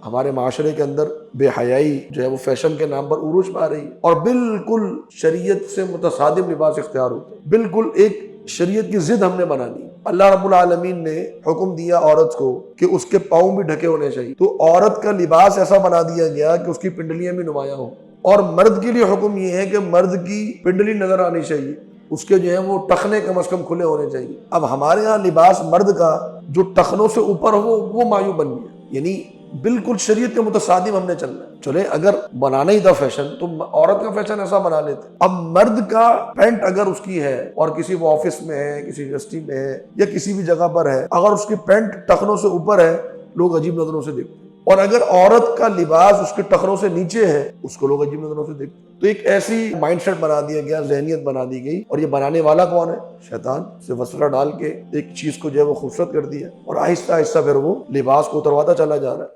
हमारे माशरे के अंदर बेहयाई जो है वो फैशन के नाम पर उरूज पा रही है और बिल्कुल शरीयत से मुतसादिम लिबास इख्तियार होते हैं। बिल्कुल एक शरीयत की जिद हमने बना ली। अल्लाह रब्बुल आलमीन ने हुक्म दिया औरत को कि उसके पाँव भी ढके होने चाहिए, तो औरत का लिबास ऐसा बना दिया गया कि उसकी पिंडलियां भी नुमायां हो। और मर्द के लिए हुक्म ये है कि मर्द की पिंडली नजर आनी चाहिए, उसके जो है वो टखने कम से कम खुले होने चाहिए। अब हमारे यहाँ लिबास मर्द का जो टखनों से ऊपर हो वो मायू बन गया, यानी बिल्कुल शरीयत के मुतसादिम हमने चलना है। चले अगर बनाना ही था फैशन तो औरत का फैशन ऐसा बना लेते। अब मर्द का पैंट अगर उसकी है और किसी वो ऑफिस में है, किसी यूनिवर्सिटी में है या किसी भी जगह पर है, अगर उसकी पैंट टखनों से ऊपर है लोग अजीब नजरों से देखते हैं, और अगर औरत का लिबास उसके टखनों से नीचे है उसको लोग अजीब नजरों से देखते हैं। तो एक ऐसी माइंडसेट बना दिया गया, जहनियत बना दी गई, और ये बनाने वाला कौन है? शैतान। से वसवसा डाल के एक चीज को जो है वो खूबसूरत कर दिया और आहिस्ता आहिस्ता फिर वो लिबास को उतरवाता चला जा रहा है।